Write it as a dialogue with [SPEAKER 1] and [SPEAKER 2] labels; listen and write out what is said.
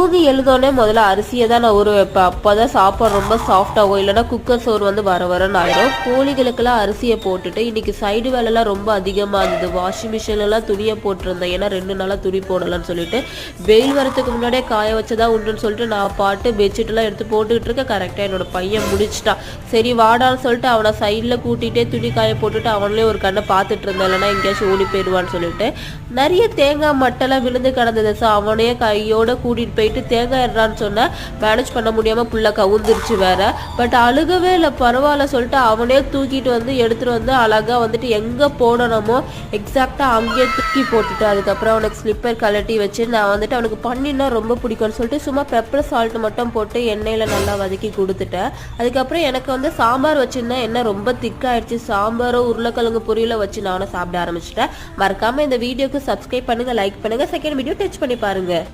[SPEAKER 1] தூங்கி எழுந்தோடனே முதல்ல அரிசியை தான் நான் ஊற வைப்பேன். அப்போ தான் சாப்பாடு ரொம்ப சாஃப்டாகும். இல்லைன்னா குக்கர் சோறு வந்து வர வரன்னு ஆயிடும். கோழிகளுக்கெல்லாம் அரிசியை போட்டுட்டு இன்னைக்கு சைடு வேலைலாம் ரொம்ப அதிகமாக இருந்தது. வாஷிங் மிஷின்லாம் துணியை போட்டிருந்தேன். ஏன்னா 2 நாளாக துணி போடலான்னு சொல்லிட்டு வெயில் வரத்துக்கு முன்னாடியே காய வச்சதா உண்டுன்னு சொல்லிட்டு நான் பாட்டு பெட்ஷீட்லாம் எடுத்து போட்டுக்கிட்டு இருக்க. கரெக்டாக என்னோட பையன் முடிச்சிட்டான். சரி வாடான்னு சொல்லிட்டு அவனை சைடில் கூட்டிகிட்டே துணி காய போட்டுட்டு அவனே ஒரு கண்ணை பார்த்துட்டு இருந்தேன். இல்லைன்னா எங்கேயாச்சும் ஓடி போயிடுவான்னு சொல்லிட்டு நிறைய தேங்காய் மட்டெல்லாம் விழுந்து கிடந்தது. ஸோ அவனையே கையோட கூட்டிகிட்டு போயிட்டு தேங்காய் இடுறான்னு சொன்னேன். மேனேஜ் பண்ண முடியாமல் புள்ள கவுந்துருச்சு வேற. பட் அழுகவே இல்லை, பரவாயில்ல சொல்லிட்டு அவனே தூக்கிட்டு வந்து எடுத்துகிட்டு வந்து அழகாக வந்துட்டு எங்கே போடணுமோ எக்ஸாக்டாக அங்கேயே தூக்கி போட்டுட்டு அதுக்கப்புறம் அவனுக்கு ஸ்லிப்பர் கலட்டி வச்சு நான் வந்துட்டு அவனுக்கு பண்ணினா ரொம்ப பிடிக்கும்னு சொல்லிட்டு சும்மா பெப்பர் சால்ட் மட்டும் போட்டு எண்ணெயில் நல்லா வதக்கி கொடுத்துட்டேன். அதுக்கப்புறம் எனக்கு வந்து சாம்பார் வச்சுருந்தேன். எண்ணெய் ரொம்ப திக்காயிடுச்சு. சாம்பாரோ உருளைக்கிழங்கு பொரியலை வச்சு நானும் சாப்பிட ஆரம்பிச்சிட்டேன். மறக்காமல் இந்த வீடியோக்கு சப்ஸ்கிரைப் பண்ணுங்கள், லைக் பண்ணுங்கள், செகண்ட் வீடியோ டச் பண்ணி பாருங்கள்.